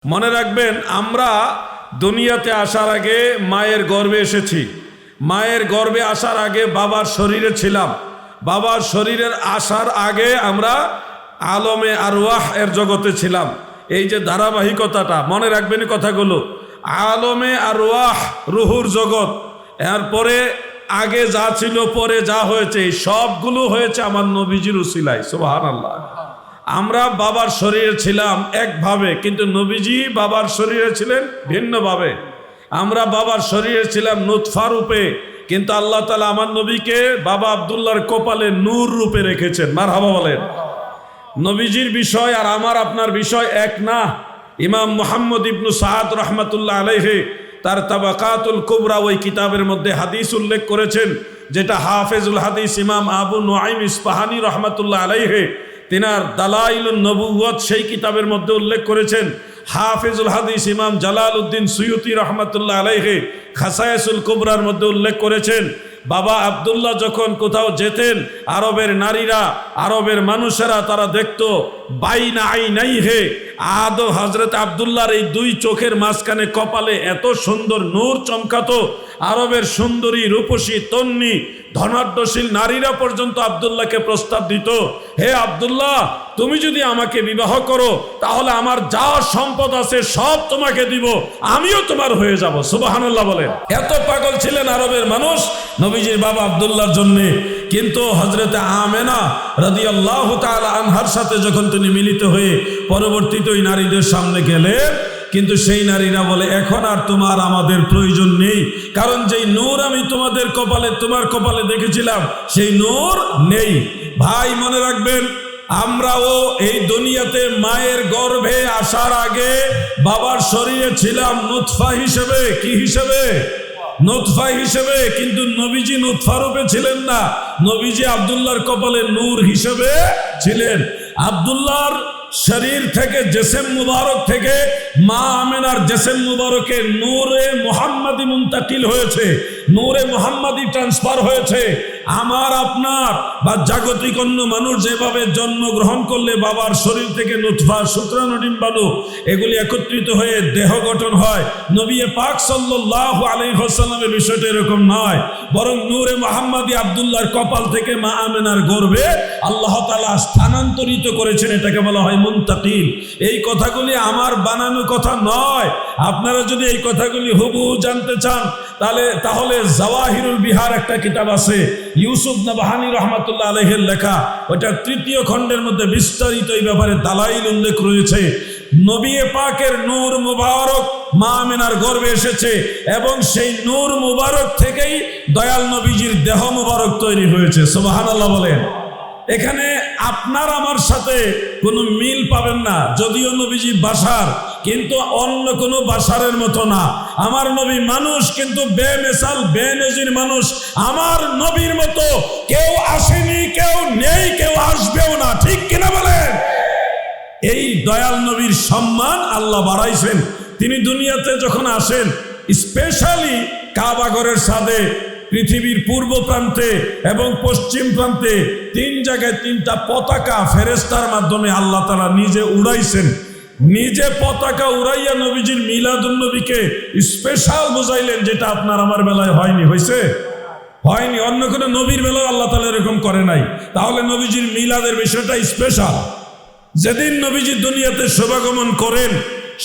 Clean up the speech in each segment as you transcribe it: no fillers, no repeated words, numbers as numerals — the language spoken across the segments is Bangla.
মনে রাখবেন, আমরা দুনিয়াতে আসার আগে মায়ের গর্ভে এসেছি। মায়ের গর্ভে আসার আগে বাবার শরীরে ছিলাম। বাবার শরীরের আসার আগে আমরা আলমে আরওয়াহ এর জগতে ছিলাম। এই যে ধারাবাহিকতাটা মনে রাখবেন কথাগুলো। আলমে আরওয়াহ রুহুর জগৎ, এরপরে আগে যা ছিল পরে যা হয়েছে সবগুলো হয়েছে আমার নবীজির উসিলায়। সুবহানাল্লাহ। আমরা বাবার শরীরে ছিলাম একভাবে, কিন্তু নবীজি বাবার শরীরে ছিলেন ভিন্নভাবে। আমরা বাবার শরীরে ছিলাম নুতফা রূপে, কিন্তু আল্লাহ তাআলা আমার নবীকে বাবা আব্দুল্লাহর কপালে নূর রূপে রেখেছেন। মারহাবা বলেন। নবীজির বিষয় আর আমার আপনার বিষয় এক না। ইমাম মুহাম্মদ ইবনু সাদ রহমাতুল্লাহ আলাইহি তার তাবাকাতুল কুবরা ওই কিতাবের মধ্যে হাদিস উল্লেখ করেছেন, যেটা হাফেজুল হাদিস ইমাম আবু নুআইম ইসফাহানি রহমাতুল্লাহ আলাইহি তিনার দালাইলুন নবুওয়াত সেই কিতাবের মধ্যে উল্লেখ করেছেন। হাফেজুল হাদিস ইমাম জালালউদ্দিন সুয়ুতি রহমাতুল্লাহ আলাইহি খাসায়েসুল কুবরার মধ্যে উল্লেখ করেছেন, বাবা আব্দুল্লাহ যখন কোথাও যেতেন, আরবের নারীরা, আরবের মানুষেরা তারা দেখতো বাইনা আইনাইহি আদো হযরত আব্দুল্লাহর এই দুই চোখের মাঝখানে কপালে এত সুন্দর নূর চমকাতো। আরবের সুন্দরী রূপসী তন্নি ধনাঢ্যশীল নারীরা পর্যন্ত আব্দুল্লাহকে প্রস্তাব দিত, হে আব্দুল্লাহ, তুমি যদি আমাকে বিবাহ করো তাহলে আমার যা সম্পদ আছে সব তোমাকে দিব, আমিও তোমার হয়ে যাব। সুবহানাল্লাহ বলেন। এত পাগল ছিলেন আরবের মানুষ নবীজির বাবা আব্দুল্লাহর জন্য। কিন্তু হযরতে আমেনা রাদিয়াল্লাহু তাআলা আনহার সাথে যখন তিনি মিলিত হয়ে পরবর্তীতে ওই নারীদের সামনে গেলেন, কিন্তু সেই নারীরা বলে, এখন আর তোমার আমাদের প্রয়োজন নেই, কারণ যেই নূর আমি তোমার কপালে দেখেছিলাম সেই নূর নেই। ভাই মনে রাখবেন, আমরাও এই দুনিয়াতে মায়ের গর্ভে আসার আগে বাবার শরীরে ছিলাম নুতফা হিসেবে। কি হিসেবে? নুতফা হিসেবে। কিন্তু নবীজি নুতফা রূপে ছিলেন না, নবীজি আব্দুল্লাহর কপালে নূর হিসেবে ছিলেন। আব্দুল্লাহর শরীর থেকে, জেসেম মুবারক থেকে মা আমেনার জেসেম মুবারকে নূরে মুহাম্মাদি মুন্তাকিল হয়েছে, নূরে মুহাম্মাদি ট্রান্সফার হয়েছে। আমার আপনার বা জাগতিক অন্য মানুষ যেভাবে জন্মগ্রহণ করলে বাবার শরীর থেকে নুতফা, শুক্রাণু, ডিম্বাণু এগুলি একত্রিত হয়ে দেহ গঠন হয়, নবী পাক সাল্লাল্লাহু আলাইহি ওয়াসাল্লামের বিষয়টা এরকম নয়, বরং নূরে মুহাম্মাদি আব্দুল্লাহর কপাল থেকে মা আমেনার গর্ভে আল্লাহ তাআলা স্থানান্তরিত করেছেন। এটাকে বলা হয় মুন্তাকিল। এই কথাগুলি আমার বানানো কথা নয়। আপনারা যদি এই কথাগুলি হুবহু জানতে চান তাহলে জাওয়াহিরুল বিহার একটা কিতাব আছে, ইউসুফ নাবহানী রহমাতুল্লাহ আলাইহির লেখা, ওটা ৩য় খণ্ডের মধ্যে বিস্তারিত এই ব্যাপারে দালাইল উল্লেখ রয়েছে। নবী পাকের নূর মুবারক মা আমেনার গর্ভে এসেছে এবং সেই নূর মুবারক থেকেই দয়াল নবীজির দেহ মুবারক তৈরি হয়েছে। সুবহানাল্লাহ বলেন। এখানে আপনার আমার সাথে কোনো মিল পাবেন না, যদিও নবীজি বাশার, কিন্তু অন্য কোনো বাশারের মতো না। আমার নবী মানুষ, কিন্তু বেমিসাল বেনজির মানুষ। আমার নবীর মতো কেউ আসেনি, কেউ নেই, কেউ আসবেও না। ঠিক কিনা বলেন? এই দয়াল নবীর সম্মান আল্লাহ বাড়াইছেন। তিনি দুনিয়াতে যখন আসেন, স্পেশালি কাবা ঘরের ছাদে পৃথিবীর পূর্ব প্রান্তে এবং পশ্চিম প্রান্তে 3 জায়গায় 3টা পতাকা ফেরেশতার মাধ্যমে আল্লাহ তাআলা নিজে উড়াইছেন। নিজে পতাকা উড়াইয়া নবীজির মিলাদুন নবীকে স্পেশাল বোঝাইলেন, যেটা আপনার আমার বেলায় হয়নি। হয়েছে? হয়নি। অন্য কোনো নবীর বেলায় আল্লাহ তাআলা এরকম করে নাই। তাহলে নবীজির মিলাদের বিষয়টা স্পেশাল। যেদিন নবীজি দুনিয়াতে শুভাগমন করেন,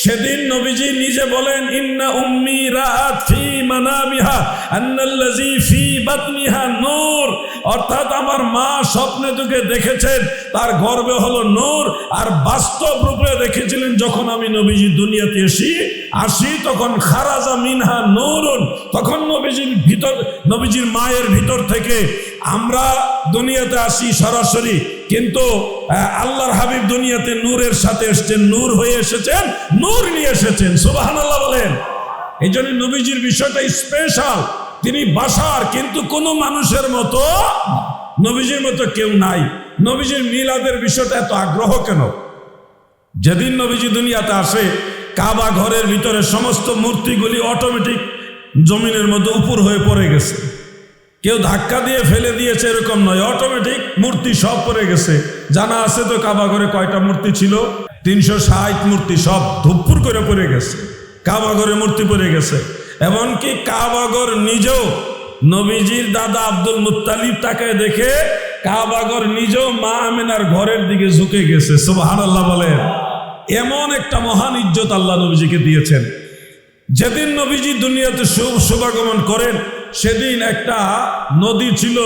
সেদিন নবীজি নিজে বলেন, ইন্না উম্মি রাআত ফি মানামিহা আন্নাল্লাযী ফি বাতনিহা নূর, অর্থাৎ আমার মা স্বপ্নে দুকে দেখেছেন তার গর্ভে হলো নূর, আর বাস্তব রূপে দেখেছিলেন যখন আমি নবীজি দুনিয়াতে আসি তখন খারাজা মিনহা নূরুন, তখন নবীজির মায়ের ভিতর থেকে আমরা দুনিয়াতে আসি সরাসরি, কিন্তু আল্লাহর হাবিব দুনিয়াতে নূরের সাথে এসেছেন, নূর হয়ে এসেছেন, নূর নিয়ে এসেছেন। সুবহানাল্লাহ বলেন। এই জন্য নবীজির বিষয়টা স্পেশাল। তিনি বাশার, কিন্তু কোনো মানুষের মতো, নবীজির মতো কেউ নাই। নবীজির মিলাদের বিষয়টা এত আগ্রহ কেন? যেদিন নবীজি দুনিয়াতে আসে, কাবা ঘরের ভিতরে সমস্ত মূর্তিগুলি অটোমেটিক জমিনের মধ্যে উপর হয়ে পড়ে গেছে। কেউ ধাক্কা দিয়ে ফেলে দিয়েছে এরকম নয়, অটোমেটিক মূর্তি সব পড়ে গেছে। জানা আছে তো কাবা ঘরে কয়টা মূর্তি ছিল? 360 মূর্তি, সব ধুপ্পুর করে পড়ে গেছে। কাবা ঘরে মূর্তি পড়ে গেছে। এমনকি কাবাগর নিজেও নবীজির দাদা আব্দুল মুত্তালিব তাকে দেখে কাবাগর নিজেও মা আমেনার ঘরের দিকে ঝুঁকে গেছে। সুবহানাল্লাহ বলেন। এমন একটা মহান ইজ্জত আল্লাহ নবীজিকে দিয়েছেন। যেদিন নবীজি দুনিয়াতে শুভাগমন করেন সেদিন একটা নদী ছিল,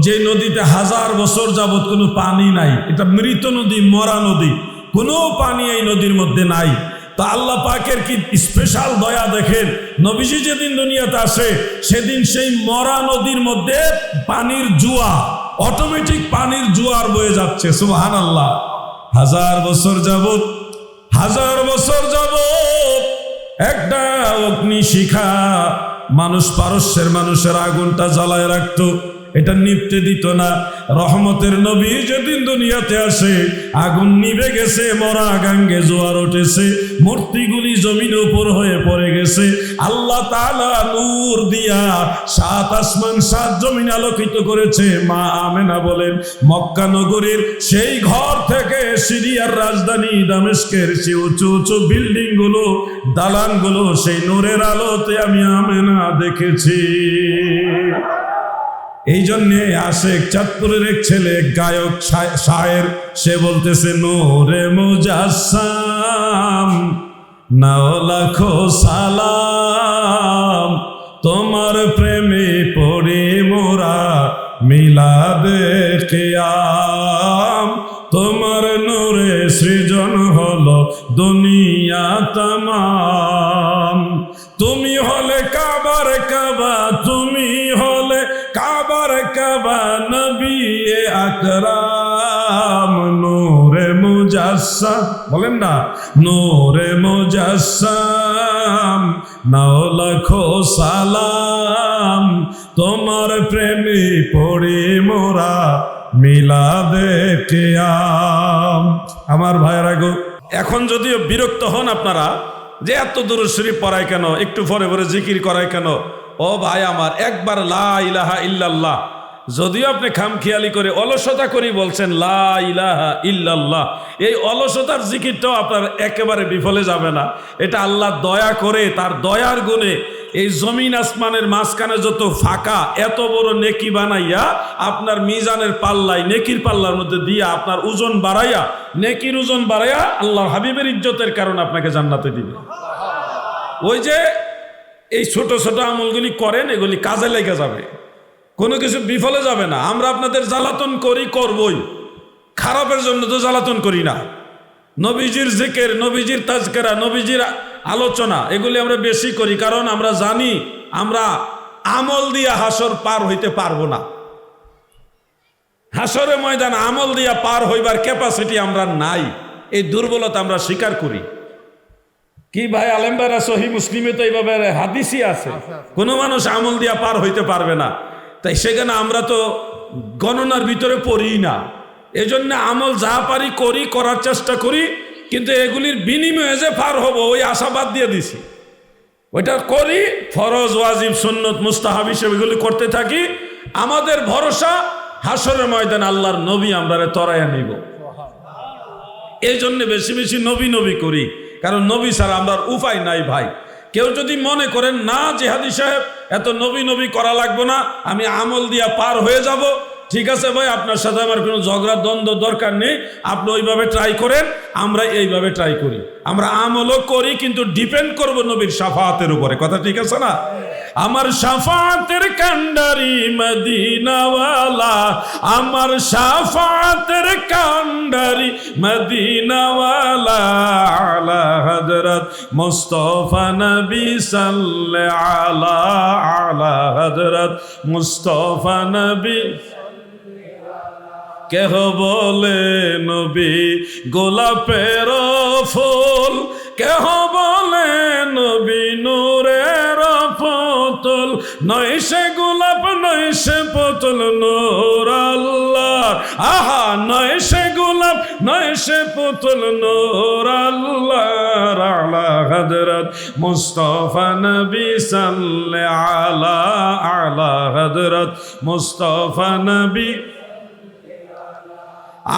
যে নদীতে 1000 বছর যাবত কোনো পানি নাই। এটা মৃত নদী, মরা নদী, কোনো পানি এই নদীর মধ্যে নাই। তা আল্লাহ পাকের কি স্পেশাল দয়া দেখেন, নবীজি যেদিন দুনিয়াতে আসে সেদিন সেই মরা নদীর মধ্যে পানির জোয়ার, অটোমেটিক পানির জোয়ার বয়ে যাচ্ছে। সুবহানাল্লাহ। 1000 বছর যাবত, 1000 বছর যাবত একটা অগ্নি শিখা মানুষ, পারস্যের মানুষের আগুনটা জ্বালায় রাখতো, এটা নিভতে দিত না। রহমতের নবী যেদিন দুনিয়াতে আসে আগুন নিভে গেছে, মরা গাঙ্গে জোয়ার উঠেছে, মূর্তিগুলি জমিনের উপর হয়ে পড়ে গেছে। আল্লাহ তাআলা নূর দিয়া 7 আসমান 7 জমিন আলোকিত করেছে। মা আমেনা বলেন, মক্কা নগরীর সেই ঘর থেকে সিরিয়ার রাজধানী দামেস্কের সেই উঁচু উঁচু বিল্ডিং গুলো, দালান গুলো, সেই নূরের আলোতে আমি আমেনা দেখেছি। এই জন্যে আশেক চাঁদপুরের এক ছেলে, গায়ক শায়ের, সে বলতেছে, নূরে মুজাসসাম নাও লাখো সালাম, তোমার প্রেমে পড়ে মোরা মিলাদে কিয়াম, তোমার নূরে সৃজন হলো দুনিয়া তামাম। তুমি হলে কাবার কাবা, তুমি হলে কাবার কাবা, নবী আকরাম নূরে মুজাসসাম, বলেন না, নূরে মুজাসসাম নাও লাখো সালাম, তোমার প্রেমে পড়ে মোরা মিলাদে কিয়াম। আমার ভাইরা গো, এখন যদিও বিরক্ত হন আপনারা যে এত দুরূদ শরীফ পড়ায় কেন, একটু পরে পরে জিকির করায় কেন, ও ভাই আমার, একবার লা ইলাহা ইল্লাল্লাহ, যদিও আপনি খামখেয়ালি করে অলসতা করি বলছেন লা ইলাহা ইল্লাল্লাহ, এই অলসতার জিকিরটাও আপনার একেবারে বিফলে যাবে না। এটা আল্লাহ দয়া করে, তার দয়ার গুণে এই জমিন আসমানের মাঝখানে যত ফাঁকা, এত বড় নেকি বানাইয়া আপনার মিজানের পাল্লায়, নেকির পাল্লার মধ্যে দিয়া আপনার ওজন বাড়াইয়া, নেকির ওজন বাড়াইয়া আল্লাহর হাবিবের ইজ্জতের কারণে আপনাকে জান্নাতে দিবে। ওই যে এই ছোট ছোট আমলগুলি করেন, এগুলি কাজে লেগে যাবে, কোনো কিছু বিফলে যাবে না। আমরা আপনাদের জ্বালাতন করি, করবই, খারাপের জন্য তো জ্বালাতন করি না। নবীজির জিকির, নবীজির তাজকিরা, নবীজির আলোচনা, এগুলি আমরা বেশি করি, কারণ আমরা জানি আমরা আমল দিয়া হাসর পার হইতে পারবো না। হাসরে ময়দান আমল দিয়া পার হইবার ক্যাপাসিটি আমরা নাই, এই দুর্বলতা আমরা স্বীকার করি। কি ভাই আলেম ভাইরা, সহি মুসলিমে তো এইভাবে হাদিসই আছে, কোনো মানুষ আমল দিয়া পার হইতে পারবে না। তাই সেখানে আমরা তো গণনার ভিতরে পড়ি না, এজন্য আমল যা পারি করি, করার চেষ্টা করি, কিন্তু এগুলির বিনিময়ে যে পার হব ওই আশাবাদ দিয়ে দিছি। ওইটা করি, ফরজ, ওয়াজিব, সুন্নত, মুস্তাহাব হিসেবে এগুলি করতে থাকি। আমাদের ভরসা হাসরের ময়দান আল্লাহর নবী আমরা তরাইয়া নিব। এই জন্য বেশি বেশি নবী নবী করি, কারণ নবী ছাড়া আমরা উপায় নাই ভাই। কেউ যদি মনে করেন না জিহাদি সাহেব এত নবী নবী করা লাগবে না, আমি আমল দিয়া পার হয়ে যাব, ঠিক আছে ভাই, আপনার সাথে আমার কোনো ঝগড়া দ্বন্দ্ব দরকার নেই, আপনি ওইভাবে ট্রাই করেন, আমরা এইভাবে ট্রাই করি। আমরা আমলও করি, কিন্তু ডিপেন্ড করব নবীর শাফাআতের উপরে। কথা ঠিক আছে না? আমার শাফাআতের কান্ডারি মদিনাওয়ালা, আমার শাফাআতের কান্ডারি মদিনাওয়ালা, আলা হযরত মুস্তাফা নবী সাল্লাল্লাহু আলা হযরত মুস্তাফা নবী। কেহ বলে নবী গোলাপের ফুল, কেহ বলে নবী নূরের পুতুল, নয় সে গোলাপ নয় সে পুতুল, নূর আল্লাহর আহা নয় সে গোলাপ নয় সে পুতুল নূর আল্লাহর আলা হযরত মুস্তাফা নবী সাল্লাল্লাহু আলা হযরত মুস্তাফা নবী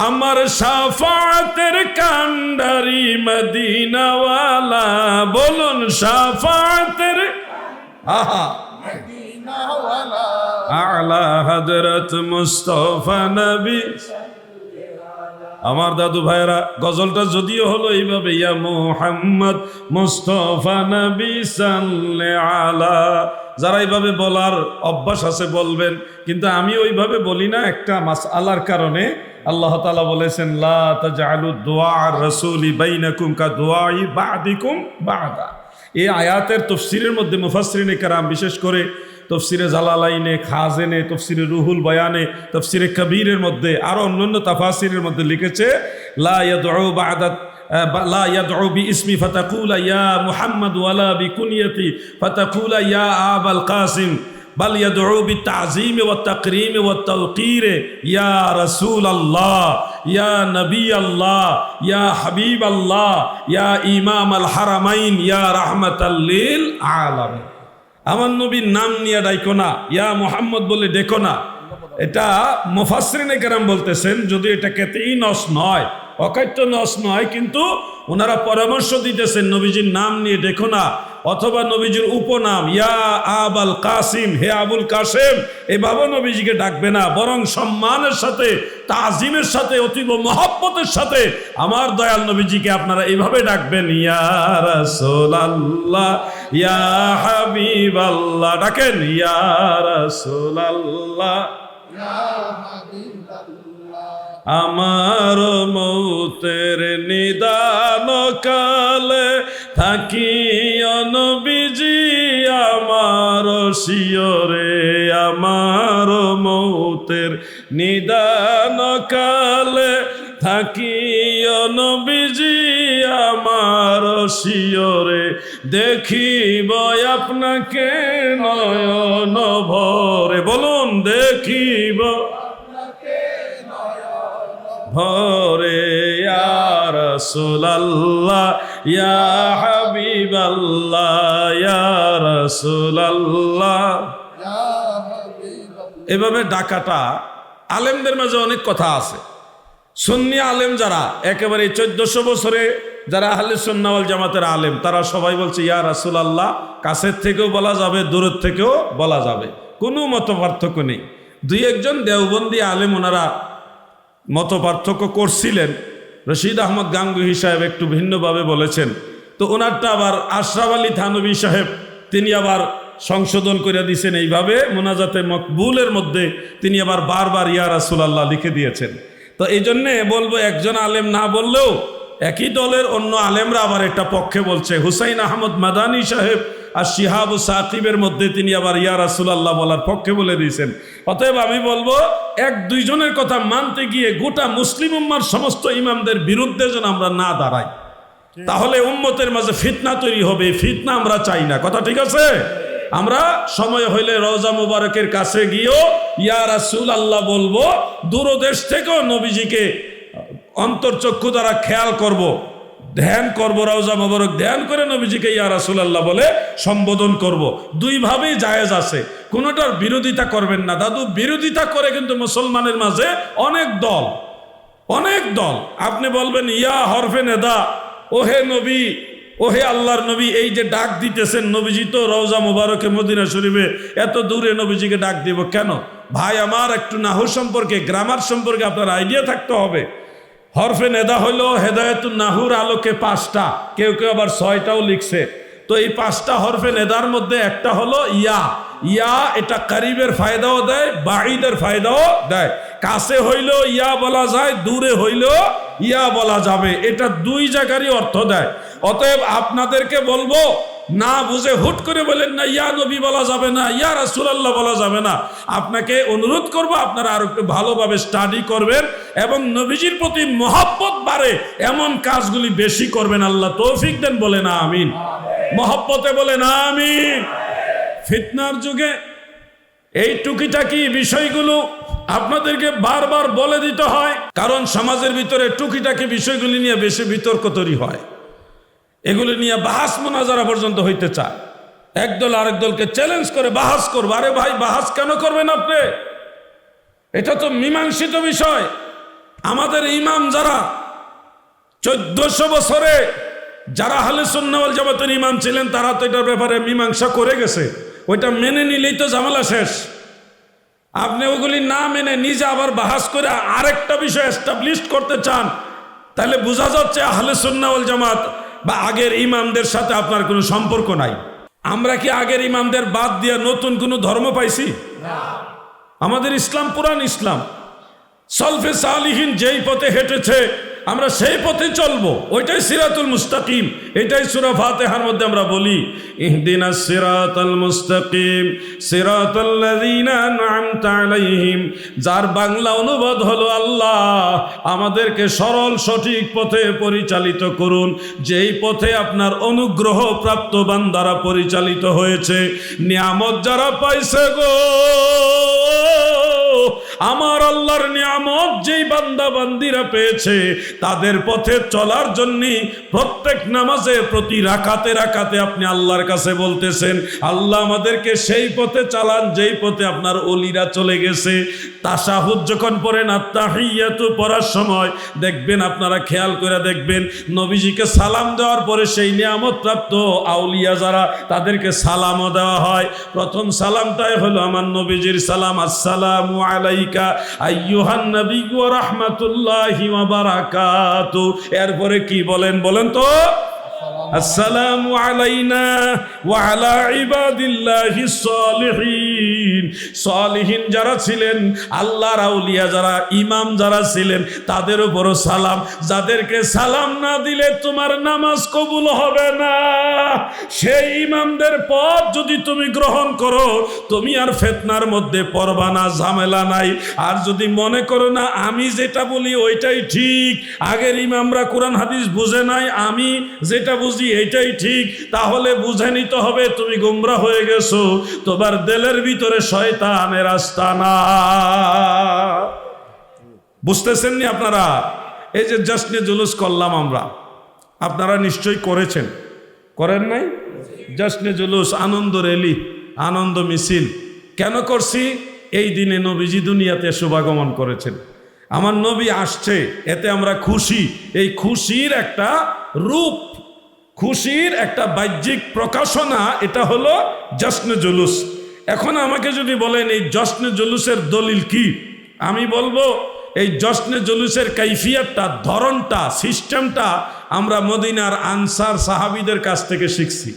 আমার শাফাতের কান্ডারি মদিনাওয়ালা বলুন শাফাতের আহা মদিনাওয়ালা আলা হযরত মুস্তাফা নবী। আমার দাদু ভাইরা গজলটা যদিও হলো এইভাবে ইয়া মুহাম্মদ মুস্তাফা নবী সাল্লাল্লাহু আলা, যারা এইভাবে বলার অভ্যাস আছে বলবেন, কিন্তু আমি ওইভাবে বলি না একটা মাসআলার কারণে। আল্লাহ তাআলা বলেছেন লা তাজআলু দুআর রাসূলি বাইনাকুম কা দুআই বা'দিকুম বা'দা। এই আয়াতের তাফসীরের মধ্যে মুফাসসিরিনে কেরাম বিশেষ করে তফসিরে জালালাইনে, খাজেনে, তফসিরে রুহুল বয়ানে, তফসিরে কবীরের মধ্যে আরো অন্যান্য তাফাসিরের মধ্যে লিখেছে লা ইয়াদউ বা'দা লা ইয়াদউ বিইসমি ফাতাকুলা ইয়া মুহাম্মদ ওয়ালা বিকুনিয়াতি ফাতাকুলা ইয়া আবাল কাসিম বাল ইয়াদউ বিতাযীম ওয়াত তাকরীম ওয়াত তাওকীর ইয়া রাসূলুল্লাহ ইয়া নবী আল্লাহ ইয়া হাবিব আল্লাহ ইয়া ইমাম আল হারামাইন ইয়া রাহমাতাল লিল আলামিন। আমার নবীর নাম নিয়ে ডাইকো না, ইয়া মুহাম্মদ বলে ডেকো না। এটা মুফাসসিরিনে কেরাম বলতেছেন যদি এটা কেতেই নস নয়, অকাট্য নস নয়, কিন্তু ওনারা পরামর্শ দিতেছেন নবীজির নাম নিয়ে ডেকো না, অথবা নবীজির উপনাম ইয়া আবাল কাসিম, হে আবুল কাসেম, এভাবে নবীজিকে ডাকবে না, বরং সম্মানের সাথে তাজিমের সাথে অতীব মহব্বতের সাথে আমার দয়াল নবীজিকে আপনারা এইভাবে ডাকবেন ইয়া রাসূলুল্লাহ ইয়া হাবিবাল্লাহ, ডাকেন ইয়া রাসূলুল্লাহ ইয়া হাবিবাল্লাহ। আমার মৌতের নিদান কালে থাকিও নবীজি আমার শিয়রে, আমার মৌতের নিদান কালে থাকিও নবীজি আমার শিয়রে, দেখিব আপনাকে নয়ন ভরে, বলুন দেখিব ভরে ইয়া রাসূলুল্লাহ ইয়া হাবিবাল্লাহ ইয়া রাসূলুল্লাহ ইয়া হাবিবাল্লাহ। এভাবে ডাকাটা আলেমদের মাঝে অনেক কথা আছে। সুন্নি আলেম যারা একেবারে 1400 বছরে যারা আহলে সুন্নাহ ওয়াল জামাতের আলেম, তারা সবাই বলছে ইয়া রাসূলুল্লাহ, কাছের থেকেও বলা যাবে দূরের থেকেও বলা যাবে, কোনো মত পার্থক্য নেই। দুই একজন দেওবন্দি আলেম ওনারা মত পার্থক্য করছিলেন, রশিদ আহমদ গাঙ্গুহি সাহেব একটু ভিন্নভাবে বলেছেন, তো ওনারটা আবার আশরাফ আলী থানভী সাহেব তিনি আবার সংশোধন করে দিয়েছেন এইভাবে, মোনাজাতে মকবুলের মধ্যে তিনি আবার বারবার ইয়া রাসূলুল্লাহ লিখে দিয়েছেন। তো এই জন্যে বলবো একজন আলেম না বললেও একই দলের অন্য আলেমরা আবার একটা পক্ষে বলছে। হুসাইন আহমদ মাদানী সাহেব আর শিহাব সাকিবের মধ্যে তিনি আবার ইয়া রাসূলুল্লাহ বলার পক্ষে বলে দিয়েছেন। অতএব আমি বলবো এক দুইজনের কথা মানতে গিয়ে গোটা মুসলিম উম্মার সমস্ত ইমামদের বিরুদ্ধে যেন আমরা না দাঁড়াই, তাহলে উম্মতের মাঝে ফিতনা তৈরি হবে। ফিতনা আমরা চাই না, কথা ঠিক আছে? আমরা সময় হইলে রওজা মুবারকের কাছে গিয়েও ইয়া রাসূলুল্লাহ বলবো, দূরদেশ থেকেও নবীজিকে অন্তর্চক্ষু দ্বারা খেয়াল করব, ধ্যান করব, রওজা মুবারক ধ্যান করে নবীজিকে ইয়া রাসূলুল্লাহ বলে সম্বোধন করব। দুইভাবেই জায়েজ আছে, কোনোটার বিরোধিতা করবেন না। দাদু বিরোধিতা করে কিন্তু মুসলমানের মাঝে অনেক দল, অনেক দল। আপনি বলবেন ইয়া হরফে নেদা, ওহে নবী, ওহে আল্লাহর নবী, এই যে ডাক দিতেছেন, নবীজি তো রওজা মুবারকে মদিনা শরীফে, এত দূরে নবীজিকে ডাক দিব কেন? ভাই আমার, একটু নাহু সম্পর্কে, গ্রামার সম্পর্কে আপনার আইডিয়া থাকতে হবে। হরফে নেদা হইল হেদায়েতুন নাহুর আলোকে 5টা, কেউ কেউ আবার 6টাও লিখছে। তো এই 5টা হরফে নেদার মধ্যে একটা হলো ইয়া। ইয়া এটা করিবের ফায়দাও দেয়, বাঈদের ফায়দাও দেয়। কাছে হইল ইয়া বলা যায়, দূরে হইল ইয়া বলা যাবে, এটা দুই জায়গারই অর্থ দেয়। অতএব আপনাদেরকে বলবো, না বুঝে হুট করে বলেন না ইয়া নবী বলা যাবে না, ইয়া রাসূলুল্লাহ বলা যাবে না। আপনাকে অনুরোধ করব আপনারা আরো একটু ভালোভাবে স্টাডি করবেন এবং নবীজির প্রতি মহব্বত বাড়ে এমন কাজগুলি বেশি করবেন। আল্লাহ তৌফিক দেন, বলেন আমিন। মহব্বতে বলেন আমিন। ফিতনার যুগে এই টুকিটাকি বিষয়গুলো আপনাদেরকে বারবার বলে দিতে হয়, কারণ সমাজের ভিতরে টুকিটাকি বিষয়গুলি নিয়ে বেশি বিতর্ক তৈরি হয়, এগুলি নিয়ে বাহাস মোনাজারা পর্যন্ত হইতে চায়। একদল আরেক দলকে চ্যালেঞ্জ করে বাহাস করবো। আরে ভাই, বাহাস কেন করবেন আপনি? এটা তো মীমাংসিত বিষয়। আমাদের ইমাম যারা 1400 বছরে যারা আহলে সুন্নাহ ওয়াল জামাতের ইমাম ছিলেন, তারা তো এটার ব্যাপারে মীমাংসা করে গেছে। ওইটা মেনে নিলেই তো ঝামেলা শেষ। আপনি ওগুলি না মেনে নিজে আবার বাহাস করে আরেকটা বিষয় এস্টাবলিশ করতে চান, তাহলে বোঝা যাচ্ছে আহলে সুন্নাহ ওয়াল জামাত বা আগের ইমামদের সাথে আপনার কোনো সম্পর্ক নাই। আমরা কি আগের ইমামদের বাদ দিয়ে নতুন কোনো ধর্ম পাইছি? আমাদের ইসলাম পুরান ইসলাম। সলফে সালিহিন যেই পথে হেঁটেছে আমরা সেই পথে চলবো, ওইটাই সিরাতুল মুস্তাকিম। এটাই সূরা ফাতিহার মধ্যে আমরা বলি, ইহদিনাস সিরাতাল মুস্তাকিম সিরাতাল্লাযীনা আন'আমতা আলাইহিম। যার বাংলা অনুবাদ হলো, আল্লাহ আমাদেরকে সরল সঠিক পথে পরিচালিত করুন, যেই পথে আপনার অনুগ্রহ প্রাপ্ত বান্দারা পরিচালিত হয়েছে। নিয়ামত যারা পাইছে গো, আমার আল্লাহর নিয়ামত যেই বান্দা বান্দিরা পেয়েছে, তাদের পথে চলার জন্য প্রত্যেক নামাজে প্রতি রাকাতে রাকাতে আপনি আল্লাহর কাছে বলতেছেন, আল্লাহ আমাদেরকে সেই পথে চালান যেই পথে আপনার ওলিরা চলে গেছে। তাশাহুদ যখন পড়েন, আত্তাহিয়াতু পড়ার সময় দেখবেন, আপনারা খেয়াল করে দেখবেন, নবীজিকে সালাম দেওয়ার পরে সেই নিয়ামত প্রাপ্ত আউলিয়া যারা, তাদেরকে সালামও দেওয়া হয়। প্রথম সালামটাই হলো আমার নবীজির সালাম, আসসালামু আলাইকা আইয়ুহান নবী ওয়া রাহমাতুল্লাহি ওয়া বারাকাতু। এরপরে কি বলেন বলেন তো? আসসালামু আলাইনা ওয়া আলা ইবাদিল্লাহিস সালিহিন। সালিহিন যারা ছিলেন, আল্লাহর আউলিয়া যারা, ইমাম যারা ছিলেন, তাদের উপরও সালাম। যাদেরকে সালাম না দিলে তোমার নামাজ কবুল হবে না। সেই ইমামদের পথ যদি তুমি গ্রহণ করো, তুমি আর ফিতনার মধ্যে পড়বা না, ঝামেলা নাই। আর যদি মনে করো না আমি যেটা বলি ওইটাই ঠিক, আগের ইমামরা কোরআন হাদিস বুঝে নাই, আমি যেটা বুঝি এটাই ঠিক, তাহলে বুঝে নিতে হবে তুমি গোমরা হয়ে গেছো, তোমার দিলের ভিতরে শয়তানের আস্তানা। বুঝতেছেন নি আপনারা? এই যে জশ্নে জুলুস করলাম আমরা, আপনারা নিশ্চয়ই করেছেন, করেন নাই? জশ্নে জুলুস, আনন্দ র্যালি, আনন্দ মিছিল কেন করছি? এই দিনে নবীজি দুনিয়াতে শুভাগমন করেছেন, আমার নবী আসছে, এতে আমরা খুশি। এই খুশির একটা রূপ, খুশির একটা বাহ্যিক প্রকাশনা, এটা হলো জশ্নে জুলুস। এখন আমাকে যদি বলেন এই জশ্নে জুলুসের দলিল কি, আমি বলবো এই জশ্নে জুলুসের কাইফিয়াতটা, ধরনটা, সিস্টেমটা আমরা মদিনার আনসার সাহাবীদের কাছ থেকে শিখছি।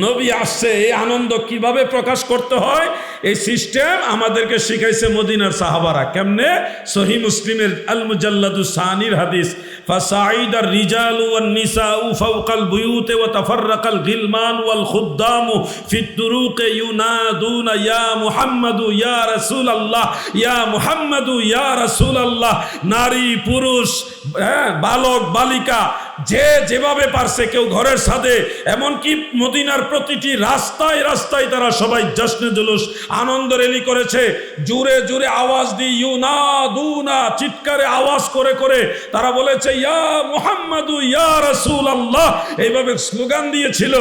নবী আসছে, এই আনন্দ কিভাবে প্রকাশ করতে হয়, এই সিস্টেম আমাদেরকে শিখাইছে মদিনার সাহাবারা। কেমনে? সহিহ মুসলিমের আল মুজাল্লাদুস সানির হাদিস, ফাসাইদার রিজালু ওয়ান নিসাউ ফাওকাল বুয়ুতি ওয়া তাফাররাকাল গিলমান ওয়াল খুদ্দামু ফিত তুরুকি ইউনাদুনা ইয়া মুহাম্মাদু ইয়া রাসূলুল্লাহ, ইয়া মুহাম্মাদু ইয়া রাসূলুল্লাহ। নারী পুরুষ, বালক বালিকা, যে যেভাবে পারছে, কেউ ঘরের ছাদে, এমনকি মদিনার প্রতিটি রাস্তায় রাস্তায় তারা সবাই জশ্নে জুলুস, আনন্দ র্যালি করেছে। জোরে জোরে আওয়াজ দিয়ে, ইউনাদুনা, চিৎকারে আওয়াজ করে করে তারা বলেছে, ইয়া মুহাম্মাদু ইয়া রাসূলুল্লাহ, এইভাবে স্লোগান দিয়েছিল।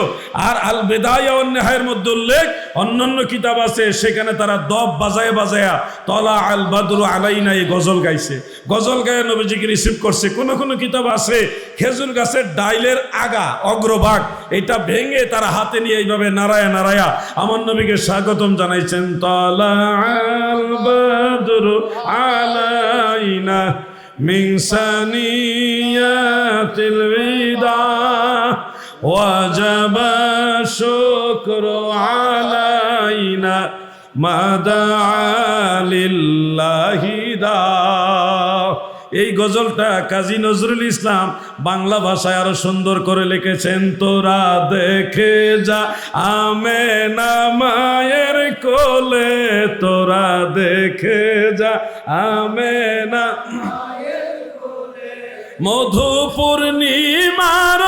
আর আল বিদায়া ওয়ান নিহায়ার মধ্যে উল্লেখ, অন্যান্য কিতাব আছে, সেখানে তারা দব বাজায় বাজায়া তলা আল বাদরু আলাইনা এই গজল গাইছে। গজল গায়ে নবীজিকে রিসিভ করছে। কোন কোন কিতাব আছে খেজুর গাছের ডাইলের আগা, অগ্রভাগ, এটা ভেঙে তারা হাতে নিয়ে এইভাবে নারায়া নারায়া আমার নবীকে স্বাগতম জানাইছেন। তলা আল বাদরু আলাইনা মিন সানিয়াতিল বিদা ওয়াজাবা শুকরু আলাইনা মাদা লিল্লাহি দা। এই গজলটা কাজী নজরুল ইসলাম বাংলা ভাষায় আরো সুন্দর করে লিখেছেন। তোরা দেখে যা আমেনা মায়ের কোলে, তোরা দেখে যা আমেনা মধু পূর্ণিমার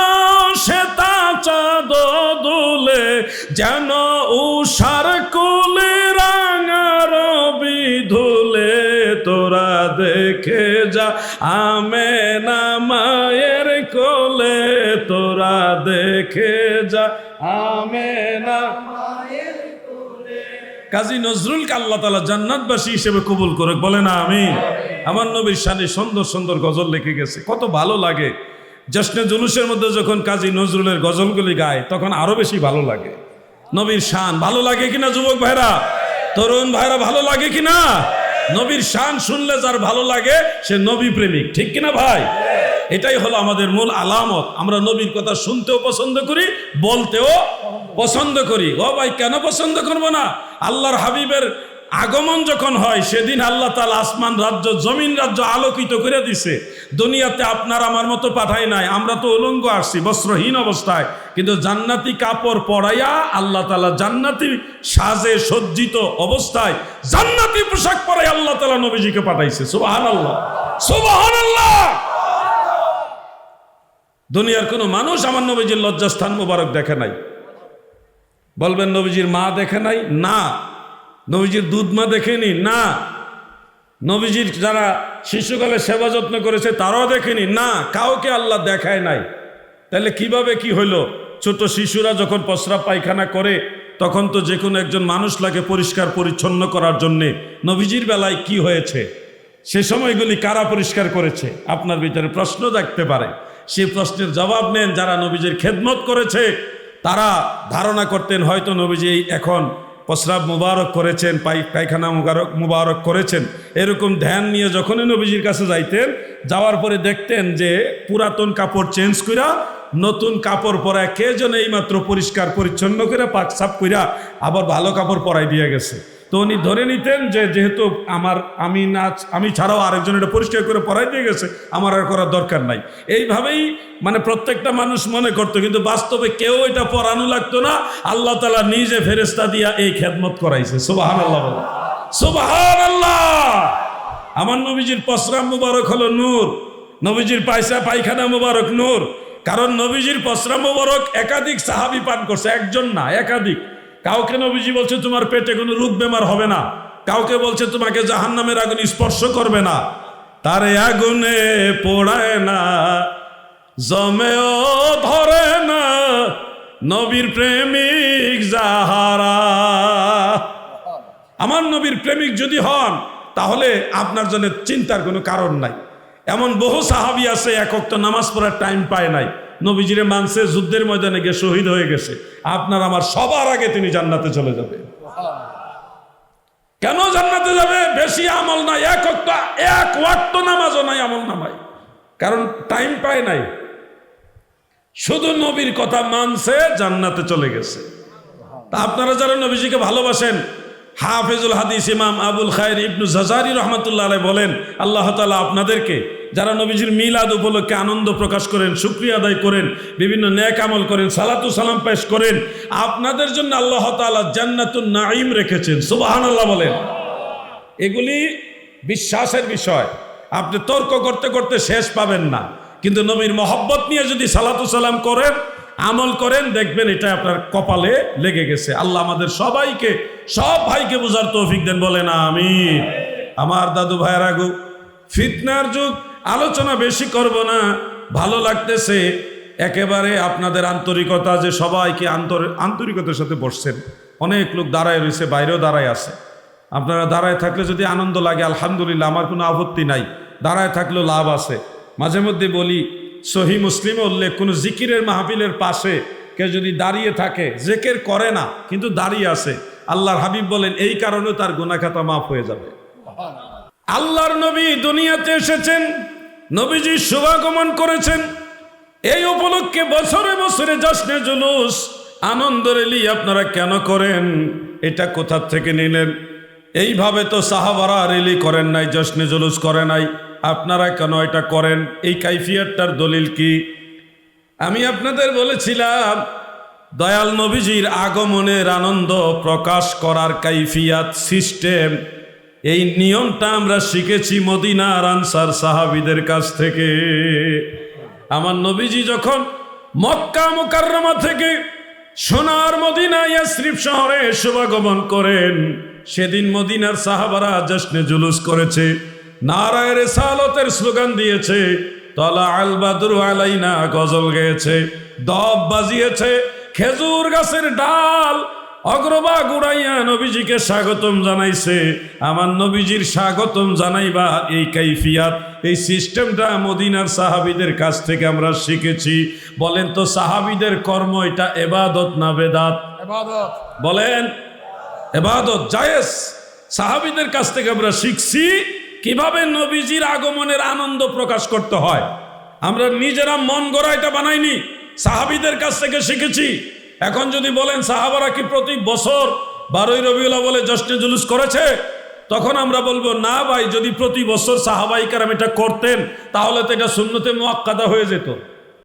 শ্বেতা চাঁদ দুলে, যেন উষার কোলে রাঙা রবি আমেনা মায়ের কোলে তোরা দেখে যা, আমেনা। কাজী নজরুলকে আল্লাহ তাআলা জান্নাতবাসী হিসেবে কবুল করে, বলে না আমিন। আমার নবীর শানে সুন্দর সুন্দর গজল লিখে গেছে, কত ভালো লাগে। জশ্নে জুলুসের মধ্যে যখন কাজী নজরুলের গজলগুলি গায় তখন আরো বেশি ভালো লাগে। নবীর শান ভালো লাগে কিনা যুবক ভাইরা, তরুণ ভাইরা, ভালো লাগে কিনা? নবীর শান শুনলে যার ভালো লাগে সে নবী প্রেমিক, ঠিক কিনা ভাই? এটাই হলো আমাদের মূল আলামত। আমরা নবীর কথা শুনতেও পছন্দ করি, বলতেও পছন্দ করি। ও ভাই, কেন পছন্দ করবো না? আল্লাহর হাবিবের আগমন যখন হয় সেদিন আল্লাহ তাআলা আসমান রাজ্য জমিন রাজ্য আলোকিত করে দিছে। দুনিয়াতে আপনার আমার মতো পাঠায় নাই, আমরা তো উলঙ্গ আসছি বস্ত্রহীন অবস্থায়, কিন্তু জান্নাতি কাপড় পরাইয়া আল্লাহ তাআলা জান্নাতি সাজে সজ্জিত অবস্থায় জান্নাতি পোশাক পরাই আল্লাহ তাআলা নবীজিকে পাঠাইছে। সুবহানাল্লাহ, সুবহানাল্লাহ। দুনিয়ার কোনো মানুষ আমার নবীজির লজ্জাস্থান মুবারক দেখে নাই। বলবেন নবীজির মা দেখে নাই? না। নবীজির দুধ মা দেখেনি? না। নবীজির যারা শিশুকালে সেবা যত্ন করেছে তারাও দেখেনি? না। কাউকে আল্লাহ দেখায় নাই। তাহলে কিভাবে কি হইল? ছোট শিশুরা যখন প্রস্রাব পায়খানা করে তখন তো যে কোনো একজন মানুষ লাগে পরিষ্কার পরিচ্ছন্ন করার জন্যে। নবীজির বেলায় কি হয়েছে? সে সময়গুলি কারা পরিষ্কার করেছে? আপনার ভিতরে প্রশ্ন থাকতে পারে, সেই প্রশ্নের জবাব নেন। যারা নবীজির খেদমত করেছে তারা ধারণা করতেন হয়তো নবীজি এখন প্রস্রাব মুবারক করেছেন, পায়খানা মুবারক করেছেন, এরকম ধ্যান নিয়ে যখনই নবীজির কাছে যাইতেন, যাওয়ার পরে দেখতেন যে পুরাতন কাপড় চেঞ্জ কইরা নতুন কাপড় পরায় কে যেন এইমাত্র পরিষ্কার পরিচ্ছন্ন করে পাক সাফ কইরা আবার ভালো কাপড় পরাই দিয়ে গেছে। তো উনি ধরে নিতেন যে যেহেতু আমি ছাড়াও আরেকজন এটা পরিষ্কার করে পরাই দিয়ে গেছে, আমার আর করার দরকার নাই। এইভাবেই মানে প্রত্যেকটা মানুষ মনে করতো, কিন্তু বাস্তবে কেউ এটা পরানো লাগতো না। আল্লাহ তাআলা নিজে ফেরেশতা দিয়া এই খেদমত করাইছে। সুবহানাল্লাহ, সুবহানাল্লাহ। আমার নবীজির প্রস্রাব মুবারক হলো নূর, নবীজির পায়খানা মুবারক নূর। কারণ নবীজির প্রস্রাব মুবারক একাধিক সাহাবী পান করছে, একজন না, একাধিক। কাউকে নবীজি বলছে তোমার পেটে কোনো রোগ বেমার হবে না, কাউকে বলছে তোমাকে জাহান্নামের আগুন স্পর্শ করবে না, তারে আগুনে পোড়ায় না, জমেও ধরে না, নবীর প্রেমিক যাহারা। আমার নবীর প্রেমিক যদি হন তাহলে আপনার জন্য চিন্তার কোনো কারণ নাই। এমন বহু সাহাবী আছে এক ওয়াক্ত নামাজ পড়ার টাইম পায় নাই, নবীজিরে মানছে, যুদ্ধের ময়দানে গিয়ে শহীদ হয়ে গেছে। আপনার আমার সবার আগে তিনি জান্নাতে চলে যাবে। কেন জান্নাতে যাবে? বেশি আমল নাই, এক ওয়াক্ত নামাজও নাই আমল নামাই, কারণ টাইম পায় নাই। শুধু নবীর কথা মানছে, জান্নাতে চলে গেছে। তা আপনারা যারা নবীজিকে ভালোবাসেন, হাফেজুল হাদিস ইমাম আবুল খায়ের ইবনু জাজারি রহমতুল্লাহ আলাইহি বলেন, আল্লাহ তাআলা আপনাদেরকে যারা নবীজির মিলাদ উপলক্ষে আনন্দ প্রকাশ করেন, শুকরিয়া আদায় করেন, বিভিন্ন নেক আমল করেন, সালাতু সালাম পেশ করেন, আপনাদের জন্য আল্লাহ তাআলা জান্নাতুন নাঈম রেখেছেন। সুবহানাল্লাহ বলেন। এগুলি বিশ্বাসের বিষয়, আপনি তর্ক করতে করতে শেষ পাবেন না। কিন্তু নবীর মহব্বত নিয়ে যদি সালাতু সালাম করেন, আমল করেন, দেখবেন এটা আপনার কপালে লেগে গেছে। আল্লাহ আমাদের সবাইকে, সব ভাইকে বোঝার তৌফিক দেন, বলেন আমিন। আমার দাদু ভাইয়েরা গো, ফিতনার যুগ, আলোচনা বেশি করব না, ভালো লাগতেছে একেবারে আপনাদের আন্তরিকতা, যে সবাইকে আন্তরিকতার সাথে বসছেন। অনেক লোক দাঁড়ায় রয়েছে, বাইরেও দাঁড়ায় আছে। আপনারা দাঁড়ায় থাকলে যদি আনন্দ লাগে আলহামদুলিল্লাহ, আমার কোনো আপত্তি নাই, দাঁড়ায় থাকলেও লাভ আছে। মাঝে মধ্যে বলি, সহি মুসলিমে উল্লেখ, কোনো জিকিরের মাহফিলের পাশে কেউ যদি দাঁড়িয়ে থাকে, জিকির করে না কিন্তু দাঁড়িয়ে আছে, আল্লাহর হাবিব বলেন এই কারণে তার গুনাহ খাতা মাফ হয়ে যাবে। আল্লাহর নবী দুনিয়াতে এসেছেন, নবীজি শুভাগমন করেছেন, এই উপলক্ষে বছরে বছরে জশ্নে জুলুস, আনন্দ রেলি আপনারা কেন করেন? এটা কোথা থেকে নিলেন? এইভাবে তো সাহাবারা রেলি করেন নাই, জশ্নে জুলুস করে নাই, আপনারা কেন এটা করেন? এই কাইফিয়াতটার দলিল কি? আমি আপনাদের বলেছিলাম, দয়াল নবীজির আগমনের আনন্দ প্রকাশ করার কাইফিয়াত, সিস্টেম, এই নিয়মটা আমরা শিখেছি মদিনার আনসার সাহাবীদের কাছ থেকে। আমার নবীজি যখন মক্কা মুকাররমা থেকে সোনার মদিনা ইয়াসরিব শহরে শুভাগমন করেন, সেদিন মদিনার সাহাবারা জশ্নে জুলুস করেছে। নারায়ে রিসালাতের স্লোগান দিয়েছে, তলা আল বাদরু আলাইনা গজল গেয়েছে, দব বাজিয়েছে, খেজুর গাছের ডাল অগ্রবা গুড়াইয়া নবীজিকে স্বাগতম জানাইছে। আমার নবীজির স্বাগতম জানাইবা এই কাইফিয়াত, এই সিস্টেমটা মদিনার সাহাবীদের কাছ থেকে আমরা শিখেছি। বলেন তো সাহাবীদের কর্ম এটা ইবাদত না বেদাত? ইবাদত। বলেন ইবাদত, জায়েজ। সাহাবীদের কাছ থেকে আমরা শিখছি কিভাবে নবীজির আগমনের আনন্দ প্রকাশ করতে হয়। আমরা নিজেরা মন গড়া এটা বানাইনি, সাহাবীদের কাছ থেকে শিখেছি। এখন যদি বলেন সাহাবারা কি প্রতি বছর 12ই রবিউল আউয়ালে জশ্নে জুলুস করেছে, তখন আমরা বলবো না ভাই, যদি প্রতি বছর সাহাবায়ে কেরাম এটা করতেন তাহলে তো এটা সুন্নতে মুআক্কাদা হয়ে যেত।